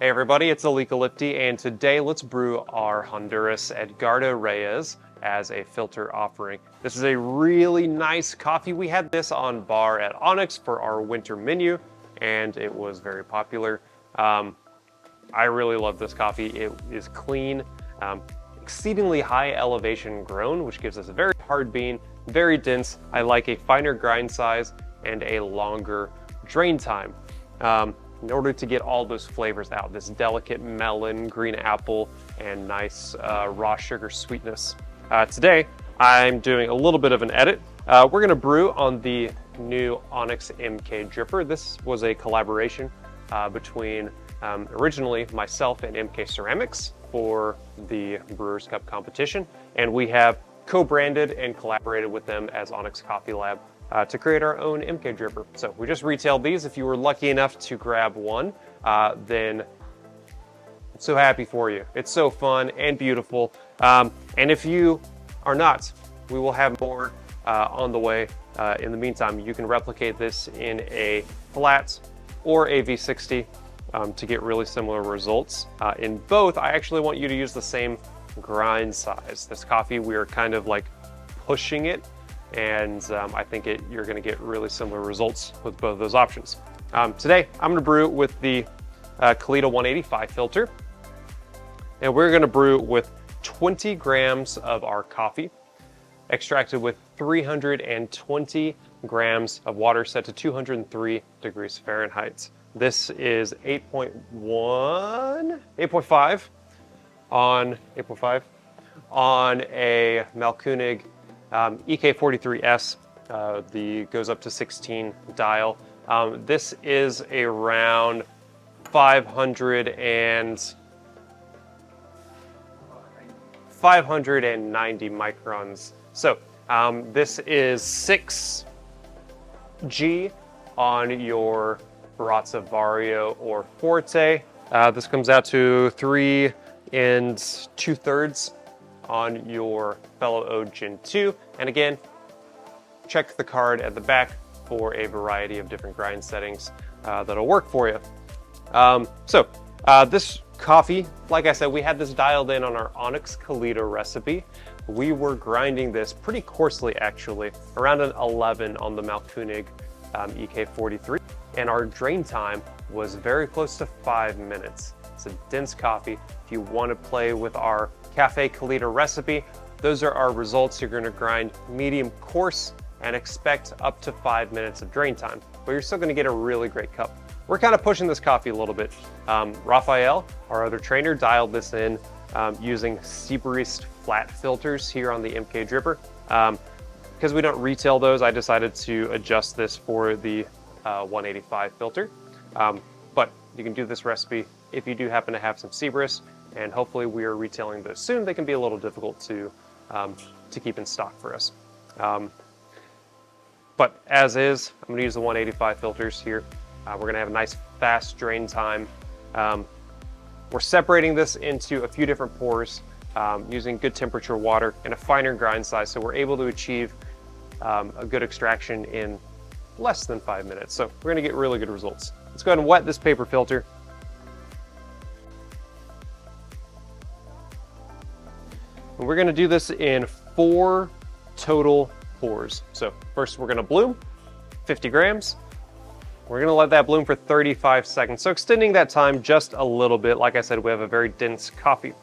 Hey everybody, it's Eucalypti, and today let's brew our Honduras Edgardo Reyes as a filter offering. This is a really nice coffee. We had this on bar at Onyx for our winter menu, and it was very popular. I really love this coffee. It is clean, exceedingly high elevation grown, which gives us a very hard bean, very dense. I like a finer grind size and a longer drain time. In order to get all those flavors out, this delicate melon, green apple, and nice raw sugar sweetness. Today, I'm doing a little bit of an edit. We're gonna brew on the new Onyx MK dripper. This was a collaboration between originally myself and MK Ceramics for the Brewers Cup competition, and we have co-branded and collaborated with them as Onyx Coffee Lab to create our own MK dripper. So we just retailed these. If you were lucky enough to grab one, then I'm so happy for you. It's so fun and beautiful. And if you are not, we will have more on the way. In the meantime, you can replicate this in a flat or a V60 to get really similar results. In both, I actually want you to use the same grind size. This coffee, we are kind of like pushing it, and I think you're going to get really similar results with both of those options. Today, I'm going to brew with the Kalita 185 filter, and we're going to brew with 20 grams of our coffee, extracted with 320 grams of water set to 203 degrees Fahrenheit. This is 8.5 on a Malkunig EK43S, goes up to 16 dial. This is around 590 microns. So this is 6G on your Baratza Vario or Forte. This comes out to 3 2/3 on your fellow Ode Gen 2. And again, check the card at the back for a variety of different grind settings that'll work for you. This coffee, like I said, we had this dialed in on our Onyx Kalita recipe. We were grinding this pretty coarsely, actually, around an 11 on the Malkunig EK43. And our drain time was very close to 5 minutes. It's a dense coffee. If you want to play with our Cafe Kalita recipe, those are our results. You're going to grind medium coarse and expect up to 5 minutes of drain time, but you're still going to get a really great cup. We're kind of pushing this coffee a little bit. Raphael, our other trainer, dialed this in using Seabarist flat filters here on the MK dripper. Because we don't retail those, I decided to adjust this for the 185 filter. But you can do this recipe if you do happen to have some Seabarist, and hopefully we are retailing those soon. They can be a little difficult to keep in stock for us. But as is, I'm gonna use the 185 filters here. We're gonna have a nice fast drain time. We're separating this into a few different pours using good temperature water and a finer grind size, so we're able to achieve a good extraction in less than 5 minutes. So we're gonna get really good results. Let's go ahead and wet this paper filter. And we're gonna do this in 4 total pours. So first we're gonna bloom, 50 grams. We're gonna let that bloom for 35 seconds. So extending that time just a little bit. Like I said, we have a very dense coffee.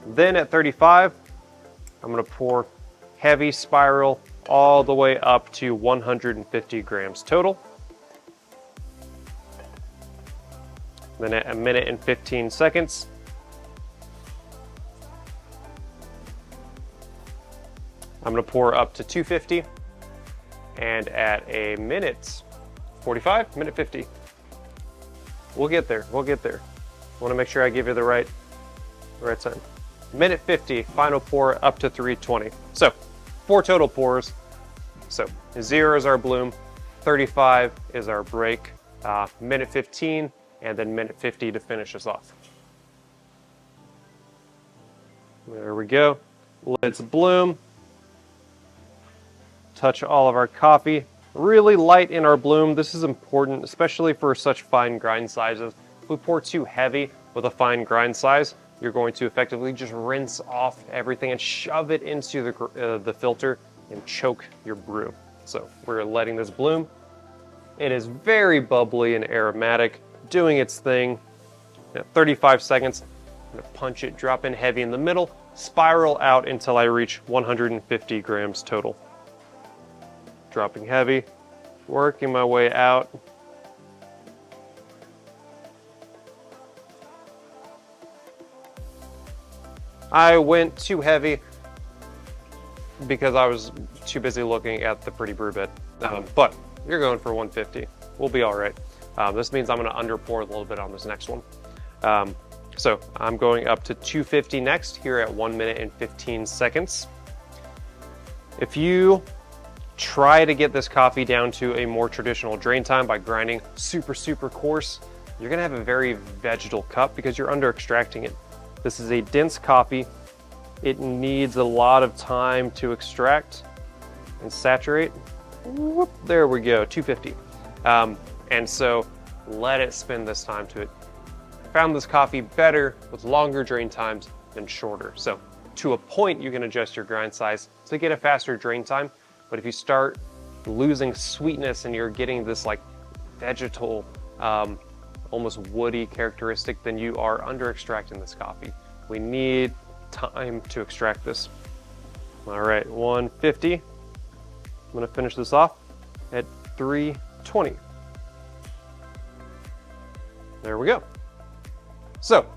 Then at 35, I'm gonna pour heavy spiral all the way up to 150 grams total. Then at 1 minute and 15 seconds, I'm gonna pour up to 250, and at a minute 45, minute 50. We'll get there, we'll get there. I wanna make sure I give you the right time. Minute 50, final pour up to 320. So 4 total pours. So 0 is our bloom, 35 is our break, minute 15, and then minute 50 to finish us off. There we go. Let's bloom. Touch all of our coffee. really light in our bloom. This is important, especially for such fine grind sizes. If we pour too heavy with a fine grind size, you're going to effectively just rinse off everything and shove it into the filter and choke your brew. So we're letting this bloom. It is very bubbly and aromatic, doing its thing. 35 seconds, I'm gonna punch it, drop in heavy in the middle, spiral out until I reach 150 grams total. Dropping heavy, working my way out. I went too heavy because I was too busy looking at the pretty brew bit. But you're going for 150. We'll be all right. This means I'm going to under pour a little bit on this next one. So I'm going up to 250 next, here at 1 minute and 15 seconds. If you try to get this coffee down to a more traditional drain time by grinding super coarse, you're going to have a very vegetal cup because you're under extracting it. This is a dense coffee. It needs a lot of time to extract and saturate. Whoop, there we go, 250. And so let it spend this time to it. I found this coffee better with longer drain times than shorter. So to a point, you can adjust your grind size to get a faster drain time. But if you start losing sweetness and you're getting this like vegetal, almost woody characteristic, then you are under extracting this coffee. We need time to extract this. All right, 150. I'm gonna finish this off at 320. There we go. So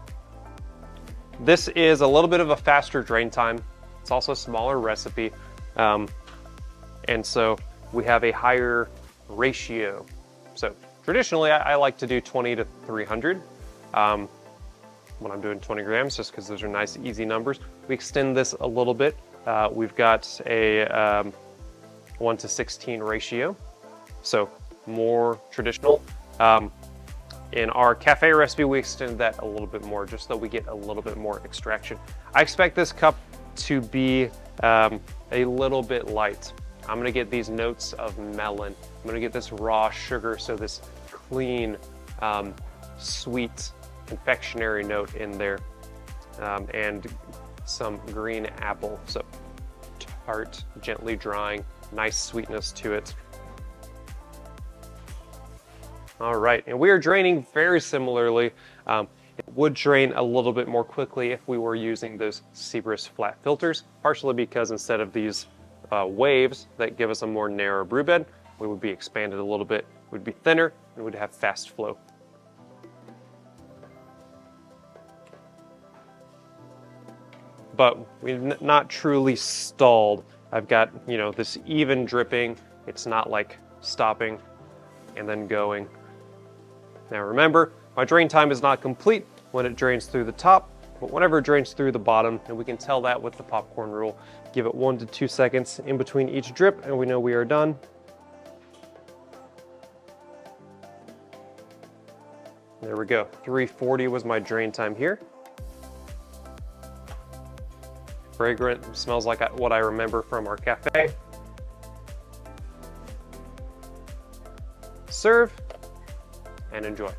this is a little bit of a faster drain time. It's also a smaller recipe. And so we have a higher ratio. So traditionally I like to do 20 to 300 when I'm doing 20 grams, just because those are nice, easy numbers. We extend this a little bit. We've got a 1 to 16 ratio, so more traditional. In our cafe recipe, we extend that a little bit more, just so we get a little bit more extraction. I expect this cup to be a little bit light. I'm gonna get these notes of melon. I'm gonna get this raw sugar, so this clean, sweet, confectionery note in there, and some green apple. So tart, gently drying, nice sweetness to it. All right, and we are draining very similarly. It would drain a little bit more quickly if we were using those Seabrus flat filters, partially because instead of these waves that give us a more narrow brew bed, we would be expanded a little bit, would be thinner, and would have fast flow. But we've not truly stalled. I've got, this even dripping. It's not like stopping and then going. Now remember, my drain time is not complete when it drains through the top, but whenever it drains through the bottom, and we can tell that with the popcorn rule. Give it 1 to 2 seconds in between each drip, and we know we are done. There we go, 340 was my drain time here. Fragrant, smells like what I remember from our cafe. Serve and enjoy.